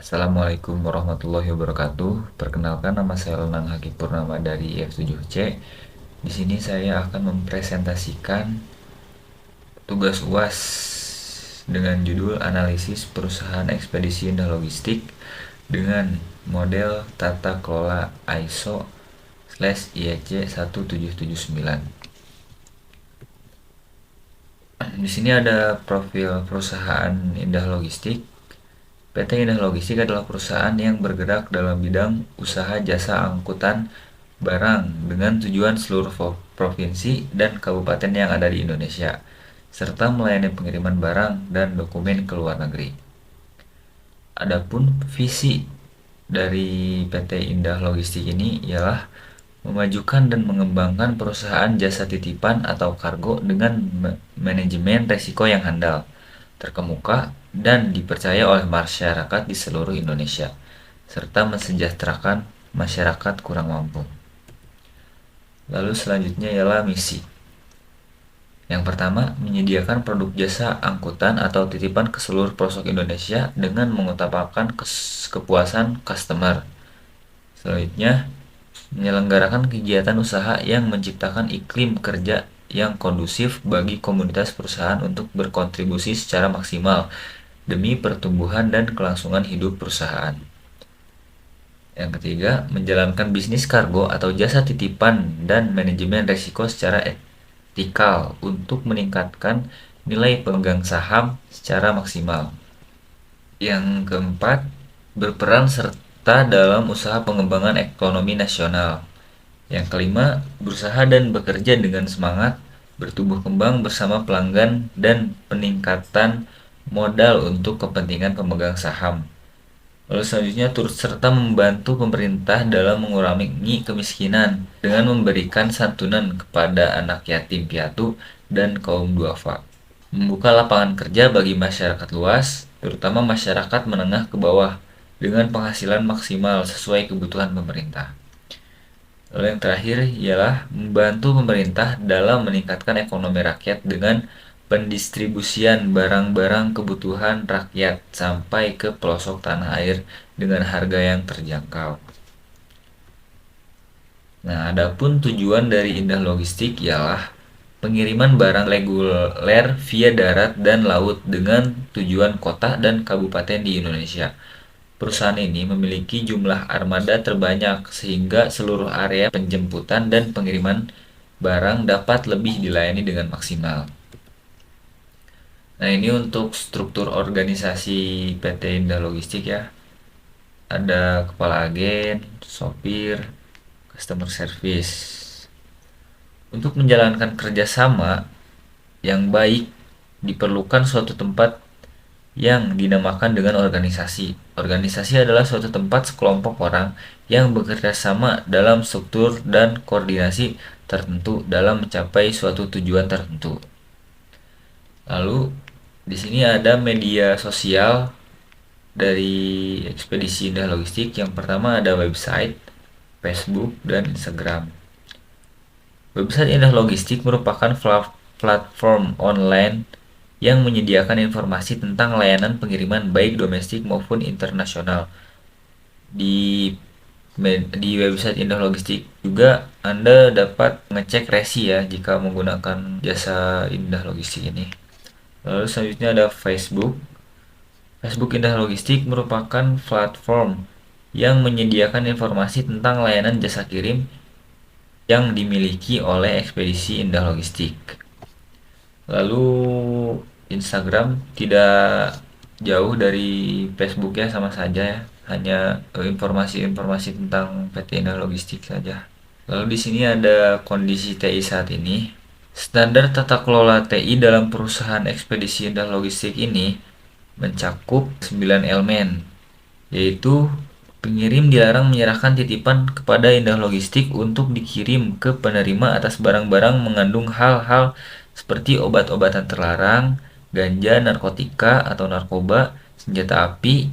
Assalamualaikum warahmatullahi wabarakatuh. Perkenalkan, nama saya Lenang Haki Purnama dari F7C. Di sini saya akan mempresentasikan tugas UAS dengan judul Analisis Perusahaan Ekspedisi dan Logistik dengan model tata kelola ISO/IEC 1779. Di sini ada profil perusahaan Indah Logistik. PT Indah Logistik adalah perusahaan yang bergerak dalam bidang usaha jasa angkutan barang dengan tujuan seluruh provinsi dan kabupaten yang ada di Indonesia, serta melayani pengiriman barang dan dokumen ke luar negeri. Adapun visi dari PT Indah Logistik ini ialah memajukan dan mengembangkan perusahaan jasa titipan atau kargo dengan manajemen resiko yang handal, terkemuka, dan dipercaya oleh masyarakat di seluruh Indonesia, serta mensejahterakan masyarakat kurang mampu. Lalu selanjutnya ialah misi. Yang pertama, menyediakan produk jasa angkutan atau titipan ke seluruh pelosok Indonesia dengan mengutamakan kepuasan customer. Selanjutnya, menyelenggarakan kegiatan usaha yang menciptakan iklim kerja yang kondusif bagi komunitas perusahaan untuk berkontribusi secara maksimal demi pertumbuhan dan kelangsungan hidup perusahaan. Yang ketiga, menjalankan bisnis kargo atau jasa titipan dan manajemen risiko secara etikal untuk meningkatkan nilai pemegang saham secara maksimal. Yang keempat, berperan serta dalam usaha pengembangan ekonomi nasional. Yang kelima, berusaha dan bekerja dengan semangat, bertumbuh kembang bersama pelanggan dan peningkatan modal untuk kepentingan pemegang saham. Lalu selanjutnya, turut serta membantu pemerintah dalam mengurangi kemiskinan dengan memberikan santunan kepada anak yatim piatu dan kaum duafa. Membuka lapangan kerja bagi masyarakat luas, terutama masyarakat menengah ke bawah, dengan penghasilan maksimal sesuai kebutuhan pemerintah. Lalu yang terakhir ialah membantu pemerintah dalam meningkatkan ekonomi rakyat dengan pendistribusian barang-barang kebutuhan rakyat sampai ke pelosok tanah air dengan harga yang terjangkau. Nah, adapun tujuan dari Indah Logistik ialah pengiriman barang reguler via darat dan laut dengan tujuan kota dan kabupaten di Indonesia. Perusahaan ini memiliki jumlah armada terbanyak sehingga seluruh area penjemputan dan pengiriman barang dapat lebih dilayani dengan maksimal. Nah, ini untuk struktur organisasi PT Indah Logistik ya. Ada kepala agen, sopir, customer service. Untuk menjalankan kerjasama yang baik, diperlukan suatu tempat yang dinamakan dengan organisasi. Organisasi adalah suatu tempat sekelompok orang yang bekerja sama dalam struktur dan koordinasi tertentu dalam mencapai suatu tujuan tertentu. Lalu di sini ada media sosial dari Ekspedisi Indah Logistik. Yang pertama ada website, Facebook, dan Instagram. Website Indah Logistik merupakan platform online yang menyediakan informasi tentang layanan pengiriman baik domestik maupun internasional. Di website Indah Logistik juga Anda dapat mengecek resi ya jika menggunakan jasa Indah Logistik ini. Lalu selanjutnya ada Facebook. Facebook Indah Logistik merupakan platform yang menyediakan informasi tentang layanan jasa kirim yang dimiliki oleh Ekspedisi Indah Logistik. Lalu Instagram tidak jauh dari Facebook ya, sama saja ya, hanya informasi-informasi tentang PT Indah Logistik saja. Lalu di sini ada kondisi TI saat ini. Standar tata kelola TI dalam perusahaan Ekspedisi Indah Logistik ini mencakup 9 elemen, yaitu pengirim dilarang menyerahkan titipan kepada Indah Logistik untuk dikirim ke penerima atas barang-barang mengandung hal-hal seperti obat-obatan terlarang, ganja, narkotika atau narkoba, senjata api,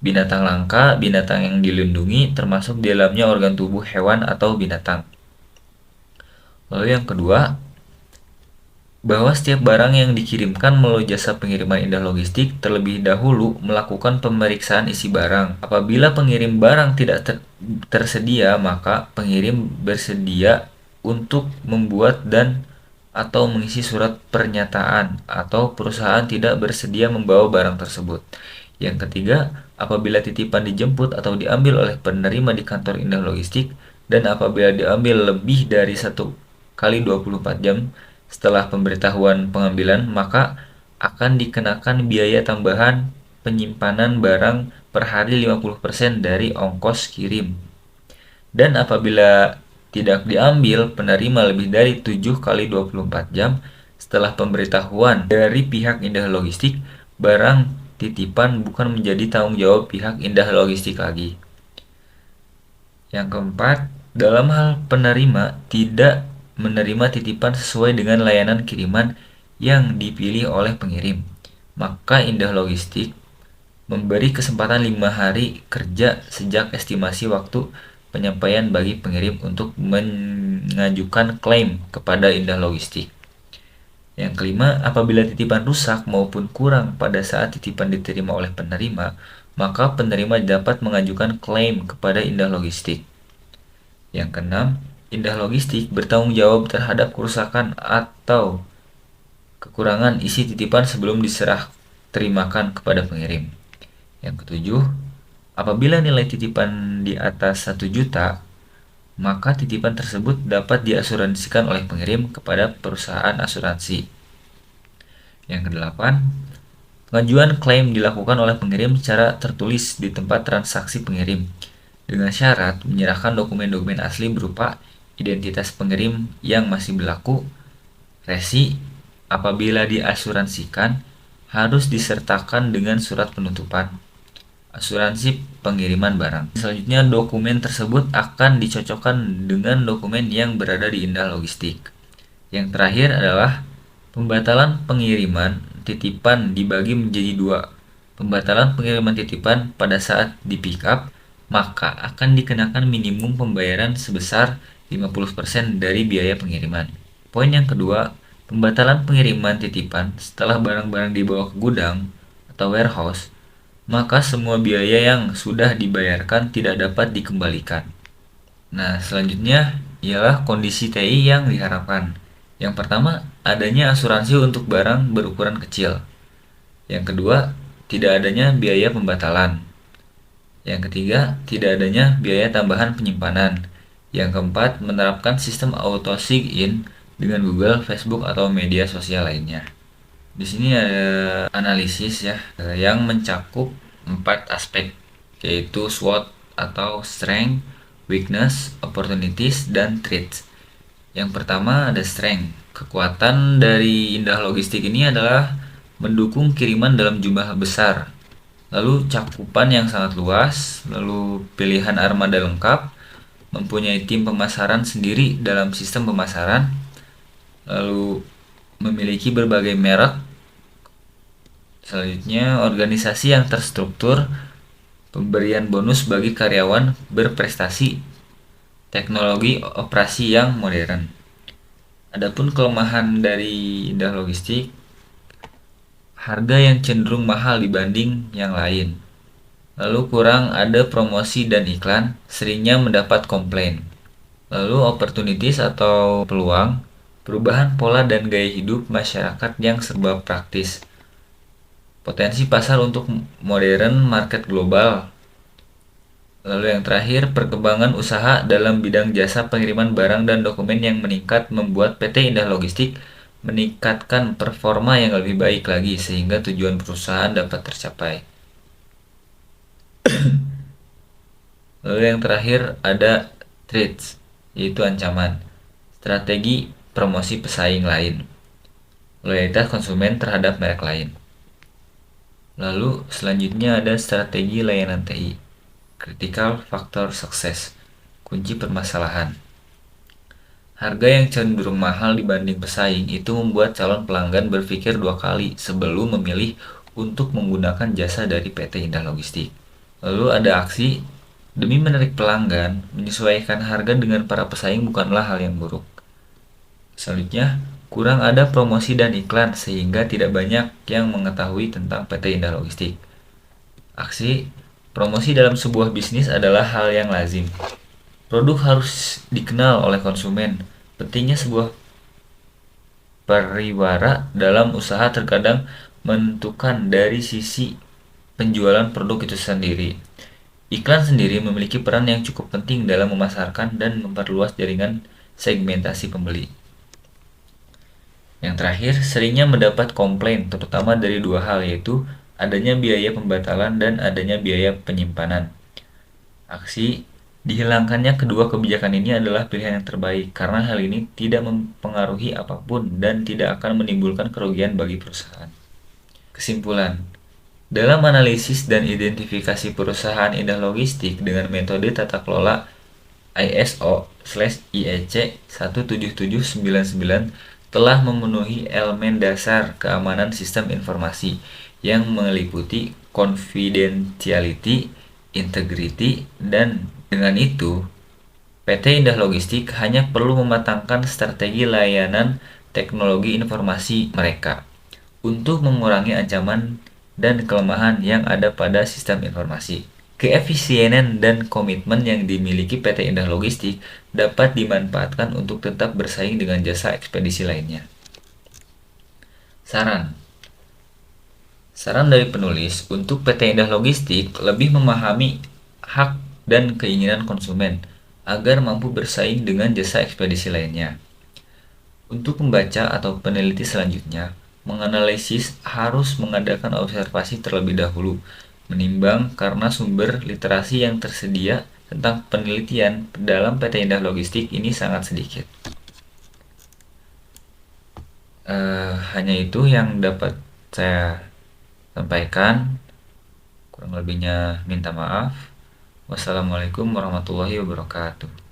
binatang langka, binatang yang dilindungi, termasuk di dalamnya organ tubuh hewan atau binatang. Lalu yang kedua, bahwa setiap barang yang dikirimkan melalui jasa pengiriman Indah Logistik terlebih dahulu melakukan pemeriksaan isi barang. Apabila pengirim barang tidak tersedia, maka pengirim bersedia untuk membuat dan atau mengisi surat pernyataan atau perusahaan tidak bersedia membawa barang tersebut. Yang ketiga, apabila titipan dijemput atau diambil oleh penerima di kantor Indah Logistik dan apabila diambil lebih dari 1 kali 24 jam setelah pemberitahuan pengambilan, maka akan dikenakan biaya tambahan penyimpanan barang per hari 50% dari ongkos kirim. Dan apabila tidak diambil penerima lebih dari 7 kali 24 jam setelah pemberitahuan dari pihak Indah Logistik, barang titipan bukan menjadi tanggung jawab pihak Indah Logistik lagi. Yang keempat, dalam hal penerima tidak menerima titipan sesuai dengan layanan kiriman yang dipilih oleh pengirim, maka Indah Logistik memberi kesempatan 5 hari kerja sejak estimasi waktu penyampaian bagi pengirim untuk mengajukan klaim kepada Indah Logistik. Yang kelima, apabila titipan rusak maupun kurang pada saat titipan diterima oleh penerima, maka penerima dapat mengajukan klaim kepada Indah Logistik. Yang keenam, Indah Logistik bertanggung jawab terhadap kerusakan atau kekurangan isi titipan sebelum diserah terimakan kepada pengirim. Yang ketujuh, apabila nilai titipan di atas 1 juta, maka titipan tersebut dapat diasuransikan oleh pengirim kepada perusahaan asuransi. Yang kedelapan, pengajuan klaim dilakukan oleh pengirim secara tertulis di tempat transaksi pengirim, dengan syarat menyerahkan dokumen-dokumen asli berupa identitas pengirim yang masih berlaku, resi, apabila diasuransikan, harus disertakan dengan surat penutupan asuransi pengiriman barang. Selanjutnya, dokumen tersebut akan dicocokkan dengan dokumen yang berada di Indah Logistik. Yang terakhir adalah pembatalan pengiriman titipan dibagi menjadi 2. Pembatalan pengiriman titipan pada saat di pick up, maka akan dikenakan minimum pembayaran sebesar 50% dari biaya pengiriman. Poin yang kedua, pembatalan pengiriman titipan setelah barang-barang dibawa ke gudang atau warehouse, maka semua biaya yang sudah dibayarkan tidak dapat dikembalikan. Nah, selanjutnya ialah kondisi TI yang diharapkan. Yang pertama, adanya asuransi untuk barang berukuran kecil. Yang kedua, tidak adanya biaya pembatalan. Yang ketiga, tidak adanya biaya tambahan penyimpanan. Yang keempat, menerapkan sistem auto sign-in dengan Google, Facebook, atau media sosial lainnya. Di sini ada analisis ya yang mencakup 4 aspek, yaitu SWOT atau Strength, Weakness, Opportunities, dan Threats. Yang pertama ada Strength. Kekuatan dari Indah Logistik ini adalah mendukung kiriman dalam jumlah besar, lalu cakupan yang sangat luas, lalu pilihan armada lengkap, mempunyai tim pemasaran sendiri dalam sistem pemasaran, lalu memiliki berbagai merek. Selanjutnya, organisasi yang terstruktur, pemberian bonus bagi karyawan berprestasi, teknologi operasi yang modern. Adapun kelemahan dari Indah Logistik, harga yang cenderung mahal dibanding yang lain. Lalu kurang ada promosi dan iklan, seringnya mendapat komplain. Lalu opportunities atau peluang, perubahan pola dan gaya hidup masyarakat yang serba praktis. Potensi pasar untuk modern market global. Lalu yang terakhir, perkembangan usaha dalam bidang jasa pengiriman barang dan dokumen yang meningkat membuat PT Indah Logistik meningkatkan performa yang lebih baik lagi sehingga tujuan perusahaan dapat tercapai. Lalu yang terakhir ada threats, yaitu ancaman, strategi promosi pesaing lain, loyalitas konsumen terhadap merek lain. Lalu selanjutnya ada strategi layanan TI, critical factor success, kunci permasalahan. Harga yang cenderung mahal dibanding pesaing itu membuat calon pelanggan berpikir 2 kali sebelum memilih untuk menggunakan jasa dari PT Indah Logistik. Lalu ada aksi, demi menarik pelanggan, menyesuaikan harga dengan para pesaing bukanlah hal yang buruk. Selanjutnya, kurang ada promosi dan iklan sehingga tidak banyak yang mengetahui tentang PT Indah Logistik. Aksi promosi dalam sebuah bisnis adalah hal yang lazim. Produk harus dikenal oleh konsumen. Pentingnya sebuah pariwara dalam usaha terkadang menentukan dari sisi penjualan produk itu sendiri. Iklan sendiri memiliki peran yang cukup penting dalam memasarkan dan memperluas jaringan segmentasi pembeli. Yang terakhir, seringnya mendapat komplain terutama dari dua hal, yaitu adanya biaya pembatalan dan adanya biaya penyimpanan. Aksi dihilangkannya kedua kebijakan ini adalah pilihan yang terbaik karena hal ini tidak mempengaruhi apapun dan tidak akan menimbulkan kerugian bagi perusahaan. Kesimpulan, dalam analisis dan identifikasi perusahaan Indah Logistik dengan metode tata kelola ISO/IEC 17799 telah memenuhi elemen dasar keamanan sistem informasi yang meliputi confidentiality, integrity, dan dengan itu PT Indah Logistik hanya perlu mematangkan strategi layanan teknologi informasi mereka untuk mengurangi ancaman dan kelemahan yang ada pada sistem informasi. Keefisienan dan komitmen yang dimiliki PT Indah Logistik dapat dimanfaatkan untuk tetap bersaing dengan jasa ekspedisi lainnya. Saran Saran dari penulis untuk PT Indah Logistik lebih memahami hak dan keinginan konsumen agar mampu bersaing dengan jasa ekspedisi lainnya. Untuk pembaca atau peneliti selanjutnya, menganalisis harus mengadakan observasi terlebih dahulu, menimbang karena sumber literasi yang tersedia tentang penelitian dalam PT Indah Logistik ini sangat sedikit. Hanya itu yang dapat saya sampaikan. Kurang lebihnya minta maaf. Wassalamualaikum warahmatullahi wabarakatuh.